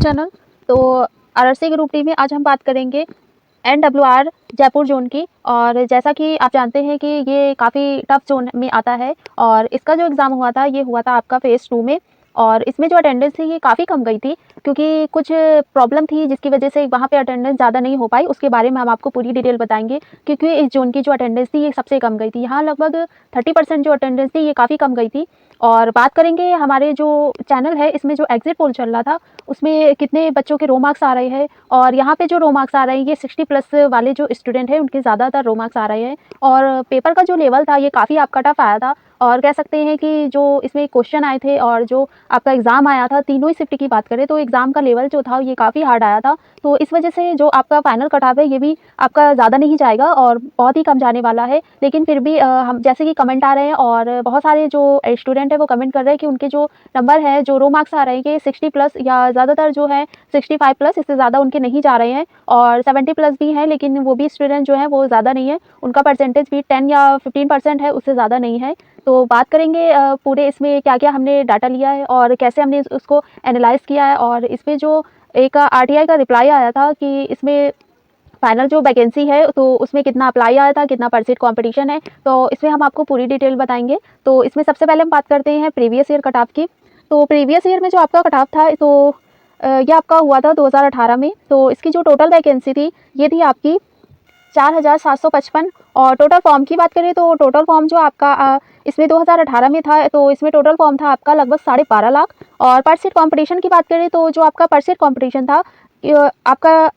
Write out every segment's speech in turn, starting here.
Channel. तो RRC group D में आज हम बात करेंगे NWR जयपुर जोन की। और जैसा कि आप जानते हैं कि ये काफ़ी टफ जोन में आता है और इसका जो एग्ज़ाम हुआ था ये हुआ था आपका फेज़ 2 में। और इसमें जो अटेंडेंस थी ये काफ़ी कम गई थी क्योंकि कुछ प्रॉब्लम थी जिसकी वजह से वहाँ पे अटेंडेंस ज़्यादा नहीं हो पाई। उसके बारे में हम आपको पूरी डिटेल बताएंगे क्योंकि इस जोन की जो अटेंडेंस थी ये सबसे कम गई थी। यहाँ लगभग 30% जो अटेंडेंस थी ये काफ़ी कम गई थी। और बात करेंगे हमारे जो चैनल है इसमें जो एग्जिट पोल चल रहा था उसमें कितने बच्चों के रो मार्क्स आ रहे हैं। और यहाँ पे जो रो मार्क्स आ रहे हैं ये 60 प्लस वाले जो स्टूडेंट हैं उनके ज़्यादातर रो मार्क्स आ रहे हैं। और पेपर का जो लेवल था ये काफ़ी आपका टफ आया था और कह सकते हैं कि जो इसमें क्वेश्चन आए थे और जो आपका एग्ज़ाम आया था तीनों ही शिफ्ट की बात करें तो एग्ज़ाम का लेवल जो था ये काफ़ी हार्ड आया था। तो इस वजह से जो आपका फाइनल कट ऑफ है ये भी आपका ज़्यादा नहीं जाएगा और बहुत ही कम जाने वाला है। लेकिन फिर भी हम जैसे कि कमेंट आ रहे हैं और बहुत सारे जो स्टूडेंट है वो कमेंट कर रहे हैं कि उनके जो नंबर है जो रो मार्क्स आ रहे हैं कि 60 प्लस या ज़्यादातर जो है 65 प्लस, इससे ज़्यादा उनके नहीं जा रहे हैं। और 70 प्लस भी हैं लेकिन वो भी स्टूडेंट जो है वो ज़्यादा नहीं है, उनका परसेंटेज भी 10 या 15% है, उससे ज़्यादा नहीं है। तो बात करेंगे पूरे इसमें क्या क्या हमने डाटा लिया है और कैसे हमने उसको एनालाइज़ किया है। और इसमें जो एक RTI का रिप्लाई आया था कि इसमें फाइनल जो वैकेंसी है तो उसमें कितना अप्लाई आया था, कितना परसेंट कंपटीशन है, तो इसमें हम आपको पूरी डिटेल बताएंगे। तो इसमें सबसे पहले हम बात करते हैं प्रीवियस ईयर कट ऑफ की। तो प्रीवियस ईयर में जो आपका कट ऑफ था तो ये आपका हुआ था 2018 में। तो इसकी जो टोटल वैकेंसी थी ये थी आपकी 4755। और टोटल फॉर्म की बात करें तो टोटल फॉर्म जो आपका इसमें 2018 में था तो इसमें टोटल फॉर्म था आपका लगभग 12.5 लाख। और पर सीट कंपटीशन की बात करें तो जो आपका पर सीट कंपटीशन था आपका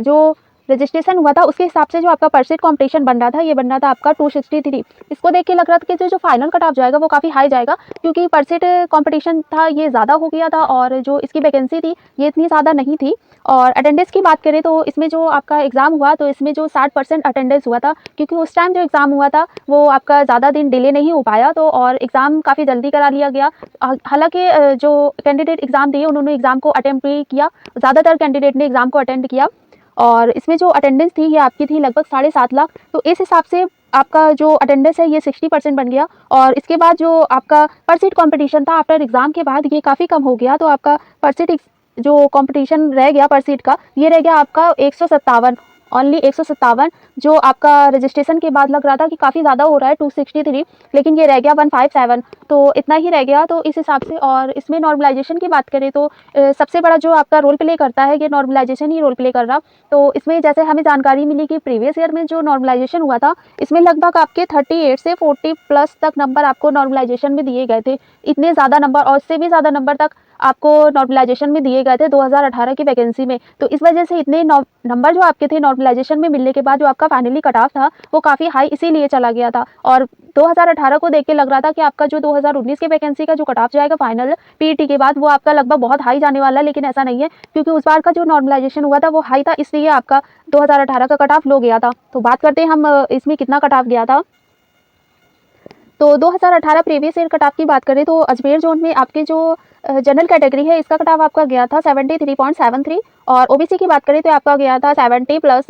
जो रजिस्ट्रेशन हुआ था उसके हिसाब से जो आपका पर सीट कंपटीशन बन रहा था ये बन रहा था आपका 263। इसको देख के लग रहा था कि जो फाइनल कट ऑफ जाएगा वो काफ़ी हाई जाएगा क्योंकि पर सीट कंपटीशन था ये ज़्यादा हो गया था और जो इसकी वैकेंसी थी ये इतनी ज़्यादा नहीं थी। और अटेंडेंस की बात करें तो इसमें जो आपका एग्ज़ाम हुआ तो इसमें जो 60% अटेंडेंस हुआ था क्योंकि उस टाइम जो एग्ज़ाम हुआ था वो आपका ज़्यादा दिन डिले नहीं हो पाया तो और एग्ज़ाम काफ़ी जल्दी करा लिया गया। हालांकि जो कैंडिडेट एग्ज़ाम दिए उन्होंने एग्ज़ाम को अटेम्प्ट भी किया, ज़्यादातर कैंडिडेट ने एग्ज़ाम को अटेंड किया। और इसमें जो अटेंडेंस थी ये आपकी थी लगभग 7.5 लाख। तो इस हिसाब से आपका जो अटेंडेंस है ये 60% बन गया। और इसके बाद जो आपका पर सीट कंपटीशन था आफ्टर एग्ज़ाम के बाद ये काफ़ी कम हो गया। तो आपका पर सीट जो कंपटीशन रह गया पर सीट का ये रह गया आपका 157, ओनली 157। जो आपका रजिस्ट्रेशन के बाद लग रहा था कि काफ़ी ज़्यादा हो रहा है 263, लेकिन ये रह गया 157। तो इतना ही रह गया तो इस हिसाब से। और इसमें नॉर्मलाइजेशन की बात करें तो सबसे बड़ा जो आपका रोल प्ले करता है ये नॉर्मलाइजेशन ही रोल प्ले कर रहा। तो इसमें जैसे हमें जानकारी मिली कि प्रीवियस ईयर में जो नॉर्मलाइजेशन हुआ था इसमें लगभग आपके 38 से 40 प्लस तक नंबर आपको नॉर्मलाइजेशन में दिए गए थे। इतने ज़्यादा नंबर और इससे भी ज़्यादा नंबर तक आपको नॉर्मलाइजेशन में दिए गए थे 2018 की वैकेंसी में। तो इस वजह से इतने नंबर जो आपके थे नॉर्मलाइजेशन में मिलने के बाद जो आपका फाइनली कट ऑफ था वो काफ़ी हाई इसीलिए चला गया था। और 2018 को देख के लग रहा था कि आपका जो 2019 के वैकेंसी का जो कट ऑफ जाएगा फाइनल PET के बाद वो आपका लगभग बहुत हाई जाने वाला है, लेकिन ऐसा नहीं है क्योंकि उस बार का जो नॉर्मलाइजेशन हुआ था वो हाई था इसलिए आपका 2018 का कट ऑफ लो गया था। तो बात करते हैं हम इसमें कितना कट ऑफ गया था। तो 2018 प्रीवियस ईयर कट ऑफ की बात करें तो अजमेर जोन में आपके जो जनरल कैटेगरी है इसका कट ऑफ आपका गया था 73.73। और OBC की बात करें तो आपका गया था 70 प्लस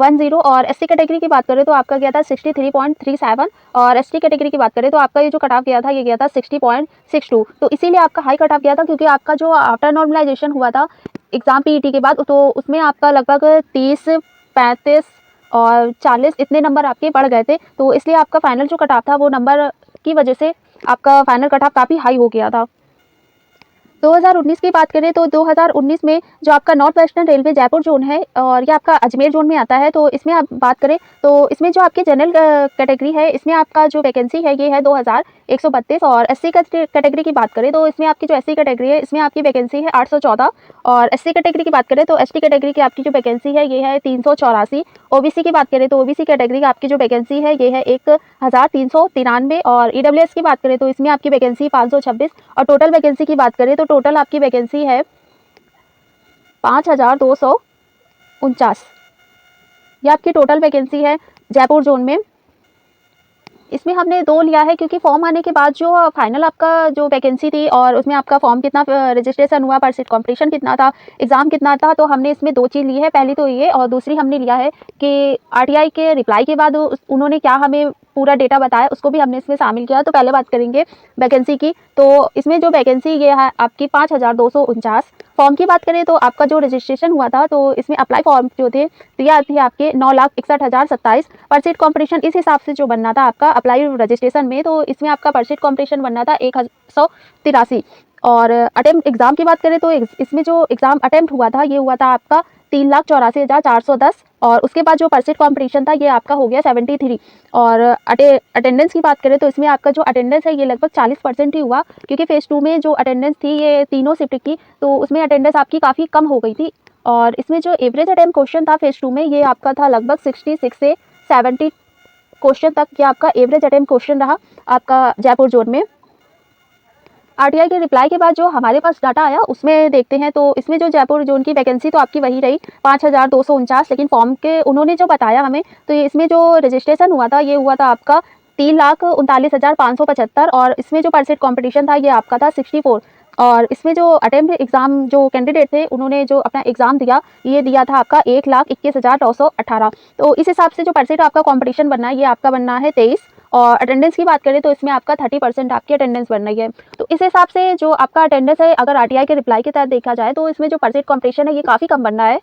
10। और SC कैटेगरी की बात करें तो आपका गया था 63.37। और ST कैटेगरी की बात करें तो आपका ये जो कट ऑफ गया था ये गया था 60.62। तो इसीलिए आपका हाई कट ऑफ गया था क्योंकि आपका जो आफ्टर नॉर्मलाइजेशन हुआ था एग्ज़ाम PET के बाद तो उसमें आपका लगभग 30, 35 और 40 इतने नंबर आपके बढ़ गए थे। तो इसलिए आपका फाइनल जो कट ऑफ था वो नंबर की वजह से आपका फाइनल कट ऑफ काफ़ी हाई हो गया था। 2019 की बात करें तो 2019 में जो आपका north western railway Jaipur zone है और ये आपका अजमेर जोन में आता है। तो इसमें आप बात करें तो इसमें जो आपकी जनरल कैटेगरी है इसमें आपका जो वैकेंसी है ये है 2132। और SC कैटेगरी की बात करें तो इसमें आपकी जो SC कैटेगरी है इसमें आपकी वैकेंसी है 814। और SC कैटेगरी की बात करें तो ST कैटेगरी की आपकी जो वैकेंसी है ये है 384। OBC की बात करें तो OBC कैटेगरी की आपकी जो वैकेंसी है ये है 1393। और EWS की बात करें तो इसमें आपकी वैकेंसी 526। और टोटल वैकेंसी की बात करें तो टोटल आपकी वैकेंसी है 5249। ये आपकी टोटल वैकेंसी है जयपुर जोन में। इसमें हमने 2 लिया है क्योंकि फॉर्म आने के बाद जो फाइनल आपका जो वैकेंसी थी और उसमें आपका फॉर्म कितना रजिस्ट्रेशन हुआ, पर सीट कंपटीशन कितना था, एग्ज़ाम कितना था, तो हमने इसमें 2 चीज़ ली है। पहली तो ये और दूसरी हमने लिया है कि RTI के रिप्लाई के बाद उन्होंने क्या हमें पूरा डेटा बताया उसको भी हमने इसमें शामिल किया। तो पहले बात करेंगे वैकेंसी की। तो इसमें जो वैकेंसी ये है आपकी 5249। फॉर्म की बात करें तो आपका जो रजिस्ट्रेशन हुआ था तो इसमें अप्लाई फॉर्म जो थे तो ये थे आपके 9,61,027। पर सीट कॉम्पिटिशन इस हिसाब से जो बनना था आपका अप्लाई रजिस्ट्रेशन में, तो इसमें आपका पर सीट कॉम्पिटिशन बनना था 183। और अटेम्प्ट एग्ज़ाम की बात करें तो इसमें जो एग्ज़ाम अटेम्प्ट हुआ था ये हुआ था आपका 3,84,410। और उसके बाद जो पर सीट कॉम्पिटिशन था ये आपका हो गया 73। और अटेंडेंस की बात करें तो इसमें आपका जो अटेंडेंस है ये लगभग 40% ही हुआ, क्योंकि फेज़ 2 में जो अटेंडेंस थी ये तीनों शिफ्ट की, तो उसमें अटेंडेंस आपकी काफ़ी कम हो गई थी। और इसमें जो एवरेज अटेम्प्ट क्वेश्चन था फेज़ 2 में ये आपका था लगभग 66 से 70 क्वेश्चन तक ये आपका एवरेज अटेम्प्ट क्वेश्चन रहा आपका जयपुर जोन में। आरटीआई के रिप्लाई के बाद जो हमारे पास डाटा आया उसमें देखते हैं, तो इसमें जो जयपुर जोन की वैकेंसी तो आपकी वही रही 5,249, लेकिन फॉर्म के उन्होंने जो बताया हमें तो इसमें जो रजिस्ट्रेशन हुआ था ये हुआ था आपका 3,39,575। और इसमें जो पर सीट कॉम्पिटिशन था ये आपका था 64। और इसमें जो अटेम्प्ट एग्ज़ाम जो कैंडिडेट थे उन्होंने जो अपना एग्ज़ाम दिया ये दिया था आपका 1,21,918। तो इस हिसाब से जो पर सीट आपका कॉम्पिटिशन बनना है ये आपका बनना है 23। और अटेंडेंस की बात करें तो इसमें आपका 30% आपकी अटेंडेंस बन रही है। तो इस हिसाब से जो आपका अटेंडेंस है अगर आरटीआई के रिप्लाई के तहत देखा जाए तो इसमें जो पर सीट कॉम्पिटिशन है ये काफ़ी कम बनना है।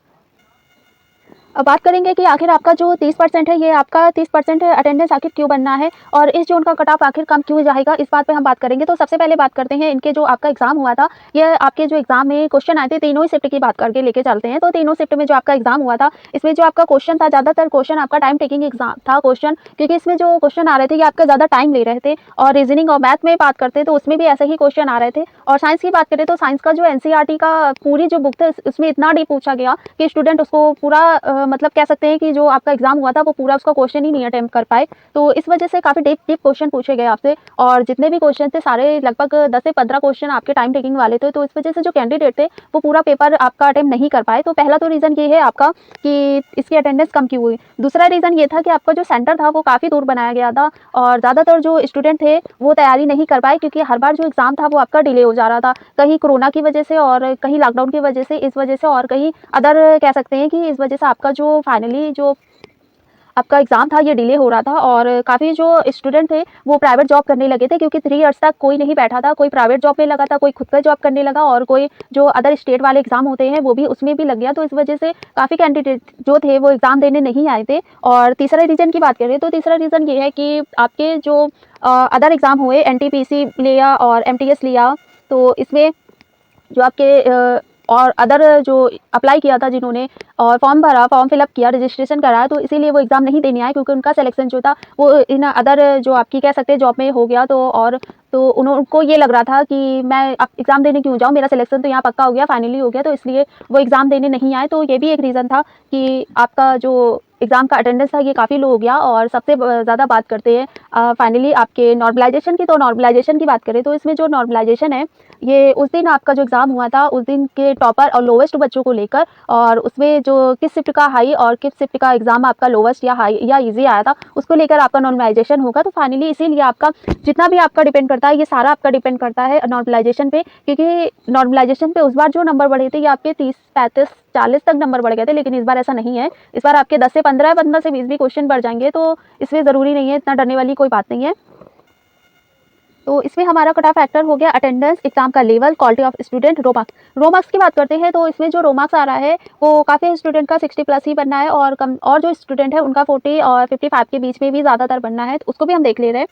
अब बात करेंगे कि आखिर आपका जो 30% है ये आपका 30% अटेंडेंस आखिर क्यों बनना है और इस जोन का कट ऑफ आखिर कम क्यों जाएगा, इस बात पे हम बात करेंगे। तो सबसे पहले बात करते हैं इनके जो आपका एग्जाम हुआ था, ये आपके जो एग्जाम में क्वेश्चन आए थे तीनों ही शिफ्ट की बात करके लेके चलते हैं। तो तीनों शिफ्ट में जो आपका एग्जाम हुआ था इसमें जो आपका क्वेश्चन था ज़्यादातर क्वेश्चन आपका टाइम टेकिंग एग्जाम था क्वेश्चन, क्योंकि इसमें जो क्वेश्चन आ रहे थे ये आपका ज़्यादा टाइम ले रहे थे। और रीजनिंग और मैथ में बात करते तो उसमें भी ऐसे ही क्वेश्चन आ रहे थे। और साइंस की बात करें तो साइंस का जो एनसीईआरटी का पूरी जो बुक थी उसमें इतना डीप पूछा गया कि स्टूडेंट उसको पूरा मतलब कह सकते हैं कि जो आपका एग्जाम हुआ था वो पूरा उसका क्वेश्चन ही नहीं अटेम्प्ट कर पाए। तो इस वजह से काफ़ी डीप क्वेश्चन पूछे गए आपसे, और जितने भी क्वेश्चन थे सारे लगभग 10 से 15 क्वेश्चन आपके टाइम टेकिंग वाले थे। तो इस वजह से जो कैंडिडेट थे वो पूरा पेपर आपका अटेम्प्ट नहीं कर पाए। तो पहला तो रीज़न ये है आपका कि इसकी अटेंडेंस कम क्यों हुई। दूसरा रीज़न ये था कि आपका जो सेंटर था वो काफ़ी दूर बनाया गया था और ज़्यादातर जो स्टूडेंट थे वो तैयारी नहीं कर पाए, क्योंकि हर बार जो एग्ज़ाम था वो आपका डिले हो जा रहा था, कहीं कोरोना की वजह से और कहीं लॉकडाउन की वजह से, इस वजह से और कहीं अदर कह सकते हैं कि इस वजह से आपका जो फाइनली जो आपका एग्ज़ाम था ये डिले हो रहा था। और काफ़ी जो स्टूडेंट थे वो प्राइवेट जॉब करने लगे थे, क्योंकि 3 इयर्स तक कोई नहीं बैठा था, कोई प्राइवेट जॉब में लगा था, कोई खुद का जॉब करने लगा और कोई जो अदर स्टेट वाले एग्ज़ाम होते हैं वो भी उसमें भी लग गया। तो इस वजह से काफ़ी कैंडिडेट जो थे वो एग्ज़ाम देने नहीं आए थे। और तीसरा रीज़न की बात करें तो तीसरा रीज़न ये है कि आपके जो अदर एग्ज़ाम हुए एनटीपीसी लिया और एमटीएस लिया, तो इसमें जो आपके और अदर जो अप्लाई किया था जिन्होंने और फॉर्म भरा, फॉर्म फिलअप किया, रजिस्ट्रेशन कराया, तो इसीलिए वो एग्ज़ाम नहीं देने आए, क्योंकि उनका सिलेक्शन जो था वो इन अदर जो आपकी कह सकते हैं जॉब में हो गया। तो उनको ये लग रहा था कि मैं अब एग्ज़ाम देने क्यों जाऊँ, मेरा सिलेक्शन तो यहाँ पक्का हो गया, फाइनली हो गया, तो इसलिए वो एग्ज़ाम देने नहीं आए। तो ये भी एक रीज़न था कि आपका जो एग्ज़ाम का अटेंडेंस था ये काफ़ी लो हो गया। और सबसे ज़्यादा बात करते हैं फाइनली आपके नॉर्मलाइजेशन की। तो नॉर्मलाइजेशन की बात करें तो इसमें जो नॉर्मलाइजेशन है ये उस दिन आपका जो एग्ज़ाम हुआ था उस दिन के टॉपर और लोवेस्ट बच्चों को लेकर, और उसमें जो किस शिफ्ट का हाई और किस शिफ्ट का एग्ज़ाम आपका लोवेस्ट या हाई या इजी आया था उसको लेकर आपका नॉर्मलाइजेशन होगा। तो फाइनली इसीलिए आपका जितना भी आपका डिपेंड करता है ये सारा आपका डिपेंड करता है नॉर्मलाइजेशन पे, क्योंकि नॉर्मलाइजेशन पे उस बार जो नंबर बढ़े थे ये आपके 30, 35, 40 तक नंबर बढ़ गए थे, लेकिन इस बार ऐसा नहीं है। इस बार आपके 10 से 15, 15 से 20 भी क्वेश्चन बढ़ जाएंगे, तो इसमें ज़रूरी नहीं है, इतना डरने वाली कोई बात नहीं है। तो इसमें हमारा कट ऑफ फैक्टर हो गया अटेंडेंस, एग्जाम का level, quality of student, raw marks की बात करते हैं तो इसमें जो रो मार्क्स आ रहा है वो काफ़ी स्टूडेंट का 60+ ही बनना है, और कम और जो स्टूडेंट है उनका 40 और 55 के बीच में भी ज़्यादातर बनना है, तो उसको भी हम देख ले रहे हैं।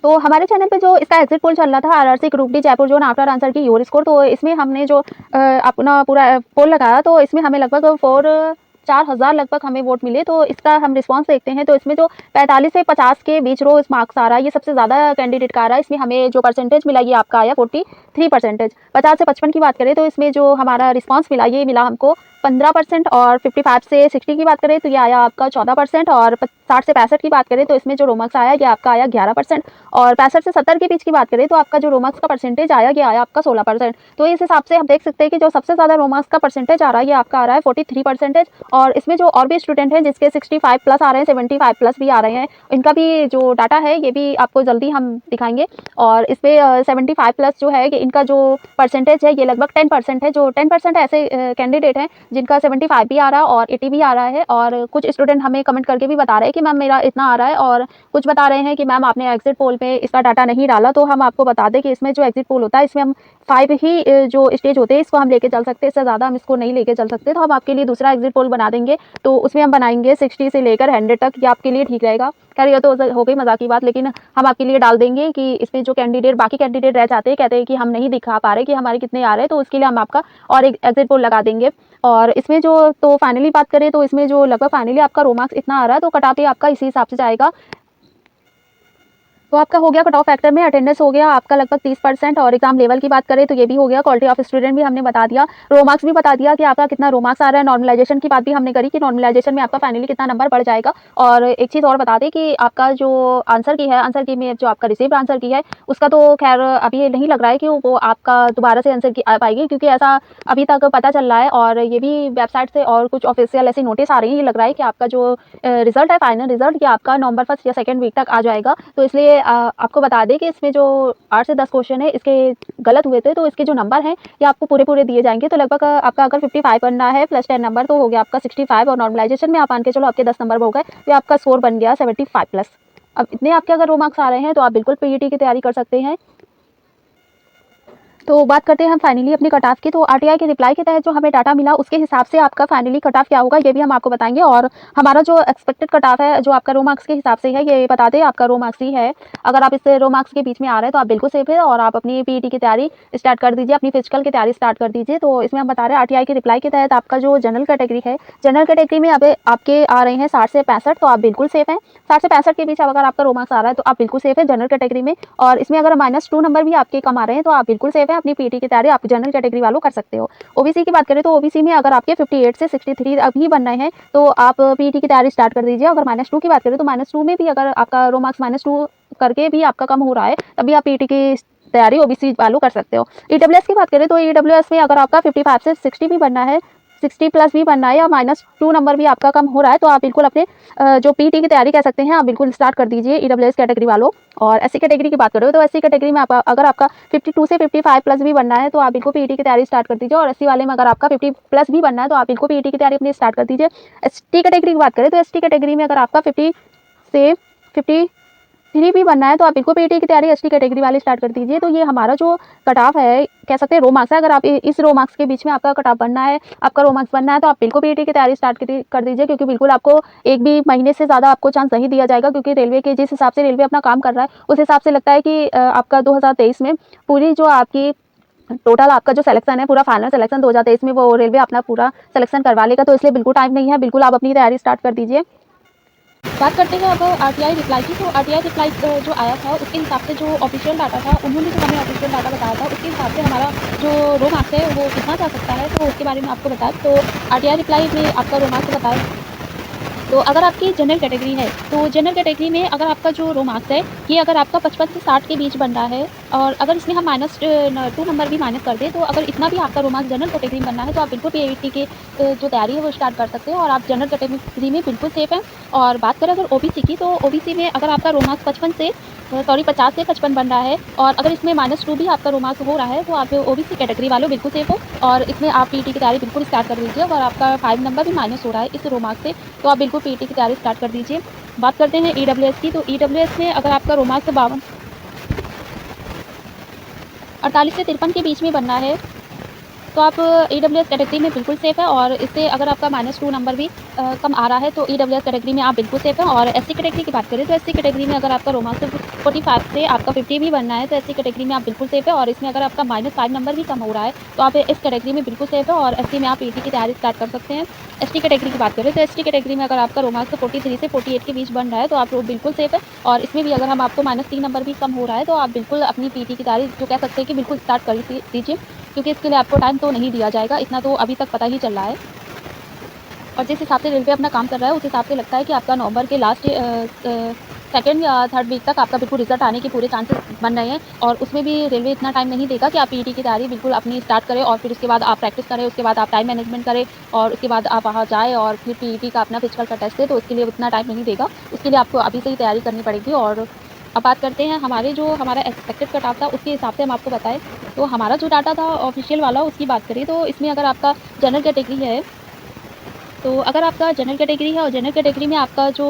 तो हमारे चैनल पे जो इसका एग्जिट पोल चल रहा था RRC group D Jaipur zone after answer की योर स्कोर, तो इसमें हमने जो अपना पूरा पोल लगाया तो इसमें हमें लगभग 4,000 लगभग हमें वोट मिले। तो इसका हम रिस्पांस देखते हैं तो इसमें जो 45 से 50 के बीच रोज मार्क्स आ रहा है ये सबसे ज़्यादा कैंडिडेट का आ रहा है। इसमें हमें जो परसेंटेज मिला ये आपका आया 43%। 50 से 55 की बात करें तो इसमें जो हमारा रिस्पांस मिला ये मिला हमको 15%। और 55 से 60 की बात करें तो ये आया आपका 14%। और 60 से 65 की बात करें तो इसमें जो रोमार्क्स आया ये आपका आया 11%। और 65 से 70 के बीच की बात करें तो आपका जो रोमार्क्स का परसेंटेज आया ये आया आपका 16%। तो इस हिसाब से हम देख सकते हैं कि जो सबसे ज़्यादा रोमार्क्स का परसेंटेज आ रहा है ये आपका आ रहा है 43%। और इसमें जो और भी स्टूडेंट हैं जिसके 65+ आ रहे हैं, 75+ भी आ रहे हैं, इनका भी जो डाटा है ये भी आपको जल्दी हम दिखाएंगे। और इसमें 75+ जो है कि इनका जो परसेंटेज है ये लगभग 10% है। जो 10% ऐसे कैंडिडेट हैं जिनका 75 भी आ रहा है और 80 भी आ रहा है। और कुछ स्टूडेंट हमें कमेंट करके भी बता रहे हैं कि मैम मेरा इतना आ रहा है, और कुछ बता रहे हैं कि मैम आपने एग्जिट पोल पे इसका डाटा नहीं डाला। तो हम आपको बता दें कि इसमें जो एग्जिट पोल होता है, इसमें हम 5 ही जो स्टेज होते हैं इसको हम लेके चल सकते हैं, इससे ज़्यादा हम इसको नहीं लेके चल सकते। तो हम आपके लिए दूसरा एग्जिट पोल बना देंगे, तो उसमें हम बनाएंगे 60 से लेकर 100 तक, ये आपके लिए ठीक रहेगा। खैर ये तो हो गई मजाक की बात, लेकिन हम आपके लिए डाल देंगे कि इसमें जो कैंडिडेट बाकी कैंडिडेट रह जाते हैं, कहते हैं कि हम नहीं दिखा पा रहे कि हमारे कितने आ रहे हैं, तो उसके लिए हम आपका और एक एग्जिट पोल लगा देंगे। और इसमें जो तो फाइनली बात करें तो इसमें जो लगभग फाइनली आपका रो मार्क्स इतना आ रहा है, तो कट ऑफ भी आपका इसी हिसाब से जाएगा। तो आपका हो गया कट ऑफ फैक्टर में अटेंडेंस हो गया आपका लगभग 30%। और एग्जाम लेवल की बात करें तो ये भी हो गया, क्वालिटी ऑफ स्टूडेंट भी हमने बता दिया, रो मार्क्स भी बता दिया कि आपका कितना रो मार्क्स आ रहा है। नॉर्मलाइजेशन की बात भी हमने करी कि नॉर्मलाइजेशन में आपका फाइनली कितना नंबर बढ़ जाएगा। और एक चीज़ और बता दें कि आपका जो आंसर की है, आंसर की में जो आपका रिसीव्ड आंसर की है उसका तो खैर अभी ये नहीं लग रहा है कि वो आपका दोबारा से आंसर की आ पाएगी, क्योंकि ऐसा अभी तक पता चल रहा है। और ये भी वेबसाइट से और कुछ ऑफिशियल ऐसी नोटिस आ रही है, ये लग रहा है कि आपका जो रिजल्ट है, फाइनल रिजल्ट, ये आपका नवंबर 1 या 2 वीक तक आ जाएगा। तो इसलिए आपको बता दें कि इसमें जो 8 से 10 क्वेश्चन है इसके गलत हुए थे, तो इसके जो नंबर हैं ये आपको पूरे दिए जाएंगे। तो लगभग आपका अगर 55 बनना है प्लस 10 नंबर, तो हो गया आपका 65। और नॉर्मलाइजेशन में आप मान के चलो आपके 10 नंबर हो गए, तो आपका स्कोर बन गया 75 प्लस। अब इतने आपके अगर रो मार्क्स आ रहे हैं तो आप बिल्कुल पीईटी की तैयारी कर सकते हैं। तो बात करते हैं हम फाइनली अपने कट ऑफ की। तो आरटीआई के रिप्लाई के तहत जो हमें डाटा मिला उसके हिसाब से आपका फाइनली कट ऑफ क्या होगा ये भी हम आपको बताएंगे। और हमारा जो एक्सपेक्टेड कट ऑफ है जो आपका रो मार्क्स के हिसाब से है, ये बता दें आपका रो मार्क्स ही है। अगर आप इस रो मार्क्स के बीच में आ रहे हैं तो आप बिल्कुल सेफ है, और आप अपनी पीईटी की तैयारी स्टार्ट कर दीजिए, अपनी फिजिकल की तैयारी स्टार्ट कर दीजिए। तो इसमें हम बता रहे हैं आरटीआई के रिप्लाई के तहत आपका जो जनरल कैटेगरी है, जनरल कैटेगरी में अब आपके आ रहे हैं 60 से 65, तो आप बिल्कुल सेफ हैं। 60 से 65 के बीच अगर आपका रो मार्क्स आ रहा है तो आप बिल्कुल सेफ है जनरल कैटेगरी में। और इसमें अगर -2 नंबर भी आपके कम आ रहे हैं तो आप बिल्कुल सेफ है, अपनी पीईटी की तैयारी आप जनरल कैटेगरी वालों कर सकते हो। ओबीसी की बात करें तो ओबीसी में अगर आपके 58 से 63 अभी बनना है तो आप पीईटी की तैयारी स्टार्ट कर दीजिए। अगर -2 की बात करें तो -2 में भी अगर आपका रो मार्क्स -2 करके भी आपका कम हो रहा है, तभी आप पीईटी की तैयारी ओबीसी वालों कर सकते हो। ईडब्ल्यूएस की बात करें तो ईडब्ल्यूएस में अगर आपका 55 से 60 भी बनना है, 60 प्लस भी बनना है, या -2 नंबर भी आपका कम हो रहा है, तो आप बिल्कुल अपने जो पीटी की तैयारी कह सकते हैं आप बिल्कुल स्टार्ट कर दीजिए ईडब्ल्यूएस कैटेगरी वालों। और एससी कैटेगरी की बात करें तो एससी कैटेगरी में अगर आपका 52 से 55 प्लस भी बनना है तो आप बिल्कुल पीटी की तैयारी स्टार्ट कर दीजिए। और एससी वाले में अगर आपका 50 प्लस भी बनना है तो आप बिल्कुल पीटी की तैयारी अपनी स्टार्ट कर दीजिए। एसटी कैटेगरी की बात करें तो एसटी कैटेगरी में अगर आपका 50 से 53 भी बनना है तो आप बिल्कुल पीटी की तैयारी एसटी कैटेगरी वाले स्टार्ट कर दीजिए। तो ये हमारा जो कट ऑफ है, कह सकते हैं रो मार्क्स है, अगर आप इस रो मार्क्स के बीच में आपका कट ऑफ बनना है, आपका रो मार्क्स बनना है, तो आप बिल्कुल पीटी की तैयारी स्टार्ट कर दीजिए, क्योंकि बिल्कुल आपको एक भी महीने से ज़्यादा आपको चांस नहीं दिया जाएगा। क्योंकि रेलवे के जिस हिसाब से रेलवे अपना काम कर रहा है उस हिसाब से लगता है कि आपका 2023 में पूरी जो आपकी टोटल आपका जो सिलेक्शन है, पूरा फाइनल सिलेक्शन 2023 में वो रेलवे अपना पूरा सिलेक्शन करवा लेगा। तो इसलिए बिल्कुल टाइम नहीं है, बिल्कुल आप अपनी तैयारी स्टार्ट कर दीजिए। बात करते हैं अब आरटीआई रिप्लाई की। तो आरटीआई रिप्लाई जो आया था उसके हिसाब से जो ऑफिशियल डाटा था, उन्होंने जो हमें ऑफिशियल डाटा बताया था उसके हिसाब से हमारा जो रो मार्क्स है वो कितना जा सकता है, तो उसके बारे में आपको बताया। तो आरटीआई रिप्लाई में आपका रो मार्क्स बताया। तो अगर आपकी जनरल कैटेगरी है तो जनरल कैटेगरी में अगर आपका जो रो मार्क्स है ये अगर आपका 55 से 60 के बीच बन रहा है, और अगर इसमें हम -2 नंबर भी माइनस कर दें, तो अगर इतना भी आपका रो मार्क्स जनरल कैटेगरी में बनना है तो आप बिल्कुल पीईटी के जो तैयारी है वो स्टार्ट कर सकते हो, और आप जनरल कैटेगरी में बिल्कुल सेफ हैं। और बात करें अगर ओबीसी की, तो ओबीसी में अगर आपका रो मार्क्स 50 से 55 बन रहा है, और अगर इसमें -2 भी आपका रो मार्क्स हो रहा है, तो आप ओबीसी कैटेगरी वालों बिल्कुल सेफ हो, और इसमें आप पीटी की तैयारी बिल्कुल स्टार्ट कर दीजिए। अगर आपका 5 नंबर भी माइनस हो रहा है इस रो मार्क्स से, तो आप बिल्कुल पीटी की तैयारी स्टार्ट कर दीजिए। बात करते हैं ईडब्ल्यूएस की। तो ईडब्ल्यूएस में अगर आपका रो मार्क्स 48 से 53 के बीच में बनना है, तो आप ईडब्ल्यूएस कैटेगरी में बिल्कुल सेफ है, और इससे अगर आपका -2 नंबर भी कम आ रहा है तो ईडब्ल्यूएस कैटेगरी में आप बिल्कुल सेफ है। और एससी कैटेगरी की बात करें तो एससी कैटेगरी में अगर आपका रो मार्क्स 45 से आपका 50 भी बनना है तो एससी कैटेगरी में आप बिल्कुल सेफ है, और इसमें अगर आपका -5 नंबर भी कम हो रहा है तो आप इस कैटेगरी में बिल्कुल सेफ है, और एससी में आप ईटी की तैयारी स्टार्ट कर सकते हैं। एसटी कैटेगरी की बात करें तो एसटी कैटेगरी में अगर आपका रो मार्क्स 43 से 48 के बीच बन रहा है तो आप बिल्कुल सेफ है, और इसमें भी अगर हम आपको -3 नंबर भी कम हो रहा है तो आप बिल्कुल अपनी पीटी की तैयारी जो कह सकते हैं कि बिल्कुल स्टार्ट कर दीजिए, क्योंकि इसके लिए आपको टाइम तो नहीं दिया जाएगा, इतना तो अभी तक पता ही चल रहा है। और जिस हिसाब से रेलवे अपना काम कर रहा है उस हिसाब से लगता है कि आपका नवंबर के लास्ट सेकेंड या थर्ड वीक तक आपका बिल्कुल रिजल्ट आने के पूरे चांसेस बन रहे हैं, और उसमें भी रेलवे इतना टाइम नहीं देगा कि आप पीटी की तैयारी बिल्कुल अपनी स्टार्ट करें और फिर उसके बाद आप प्रैक्टिस करें, उसके बाद आप टाइम मैनेजमेंट करें, और उसके बाद आप वहाँ जाएँ और फिर पीटी का अपना फिजिकल का टेस्ट दें, तो उसके लिए उतना टाइम नहीं देगा। उसके लिए आपको अभी से ही तैयारी करनी पड़ेगी। और अब बात करते हैं हमारा एक्सपेक्टेड कट ऑफ था उसके हिसाब से हम आपको बताएं। तो हमारा जो डाटा था ऑफिशियल वाला उसकी बात करें तो इसमें अगर आपका जनरल कैटेगरी है तो अगर आपका जनरल कैटेगरी है और जनरल कैटेगरी में आपका जो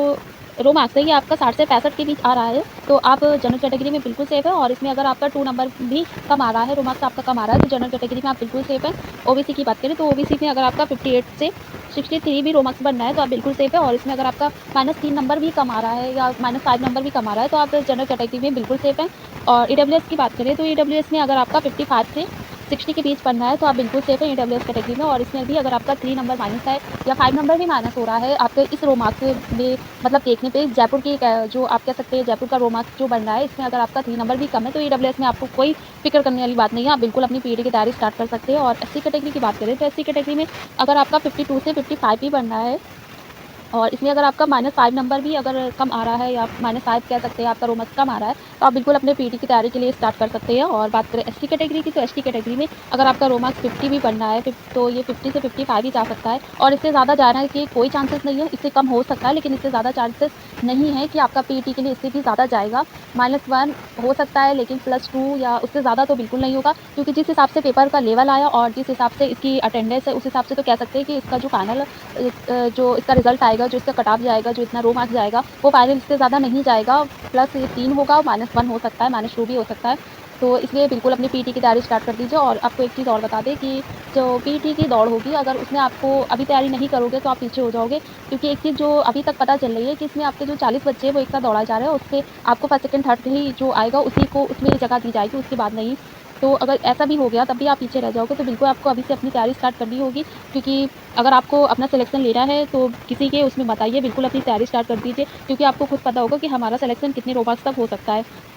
रो मार्क्स है ये आपका 60 से 65 के बीच आ रहा है, तो आप जनरल कैटेगरी में बिल्कुल सेफ है। और इसमें अगर आपका 2 नंबर भी कम आ रहा है, रो मार्क्स आपका कम आ रहा है, तो जनरल कैटेगरी में आप बिल्कुल सेफ है। ओबीसी की बात करें तो ओबीसी में अगर आपका 58 से 63 भी रो मार्क्स बनना है तो आप बिल्कुल सेफ है। और इसमें अगर आपका -3 नंबर भी कम आ रहा है या -5 नंबर भी कम आ रहा है तो आप जनरल कैटेगरी में बिल्कुल सेफ है। और ईडब्ल्यूएस की बात करें तो ईडब्ल्यूएस में अगर आपका 55 से 60 के बीच बनना है तो आप बिल्कुल सेफ है ईडब्ल्यूएस कैटेगरी में। और इसमें भी अगर आपका 3 नंबर माइनस है या 5 नंबर भी माइनस हो रहा है आपके इस रो मार्क्स में, मतलब देखने पे जयपुर की जो आप कह सकते हैं जयपुर का रो मार्क्स जो बन रहा है, इसमें अगर आपका 3 नंबर भी कम है तो ईडब्ल्यूएस में आपको कोई फिक्र करने वाली बात नहीं है। आप बिल्कुल अपनी पीटी की तैयारी स्टार्ट कर सकते हैं। और एससी कैटेगरी की बात करें तो एससी कैटेगरी में अगर आपका 52 से 55 भी बनना है और इसमें अगर आपका -5 नंबर भी अगर कम आ रहा है या -5 कह सकते हैं आपका रो मार्क्स कम आ रहा है, तो आप बिल्कुल अपने पीटी की तैयारी के लिए स्टार्ट कर सकते हैं। और बात करें एसटी कैटेगरी की तो एसटी कैटेगरी में अगर आपका रो मार्क्स 50 भी बनना है तो ये 50 से 55 ही जा सकता है। और इससे ज़्यादा जाने के कोई चांसेस नहीं है, इससे कम हो सकता है लेकिन इससे ज़्यादा चांसेस नहीं है कि आपका पीटी के लिए इससे भी ज़्यादा जाएगा। -1 हो सकता है लेकिन +2 या उससे ज़्यादा तो बिल्कुल नहीं होगा, क्योंकि जिस हिसाब से पेपर का लेवल आया और जिस हिसाब से इसकी अटेंडेंस है उस हिसाब से तो कह सकते हैं कि इसका जो फाइनल जो इसका रिजल्ट आएगा, जो इसका कट ऑफ जाएगा, जो इतना रो मार्क्स जाएगा वो फाइनल इससे ज़्यादा नहीं जाएगा। +3 होगा, -1 हो सकता है, -2 भी हो सकता है। तो इसलिए बिल्कुल अपनी पीटी की तैयारी स्टार्ट कर दीजिए। और आपको एक चीज़ और बता दें कि जो पीटी की दौड़ होगी अगर उसमें आपको अभी तैयारी नहीं करोगे तो आप पीछे हो जाओगे, क्योंकि एक चीज़ जो अभी तक पता चल रही है कि इसमें आपके जो 40 बच्चे हैं वो एक साथ दौड़ा जा रहे हैं, उससे आपको फर्स्ट सेकंड थर्ड ही जो आएगा उसी को उसमें जगह दी जाएगी, उसके बाद नहीं। तो अगर ऐसा भी हो गया तब भी आप पीछे रह जाओगे, तो बिल्कुल आपको अभी से अपनी तैयारी स्टार्ट करनी होगी। क्योंकि अगर आपको अपना सिलेक्शन लेना है तो किसी के उसमें मत आइए, बिल्कुल अपनी तैयारी स्टार्ट कर दीजिए, क्योंकि आपको खुद पता होगा कि हमारा सिलेक्शन कितने रो मार्क्स तक हो सकता है।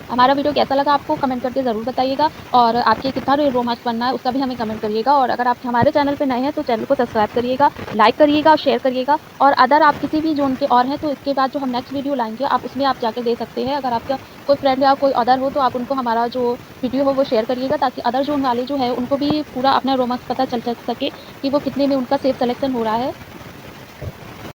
हमारा वीडियो कैसा लगा आपको कमेंट करके ज़रूर बताइएगा। और आपके कितना रो मार्क्स बनना है उसका भी हमें कमेंट करिएगा। और अगर आप हमारे चैनल पे नए हैं तो चैनल को सब्सक्राइब करिएगा, लाइक करिएगा और शेयर करिएगा। और अदर आप किसी भी जोन के और हैं तो इसके बाद जो हम नेक्स्ट वीडियो लाएंगे आप उसमें आप जाकर दे सकते हैं। अगर आपका कोई फ्रेंड या कोई अदर हो तो आप उनको हमारा जो वीडियो हो वो शेयर करिएगा, ताकि अदर जोन वाले जो है उनको भी पूरा अपना रो मार्क्स पता चल सके कि वो कितने में उनका सेफ सिलेक्शन हो रहा है।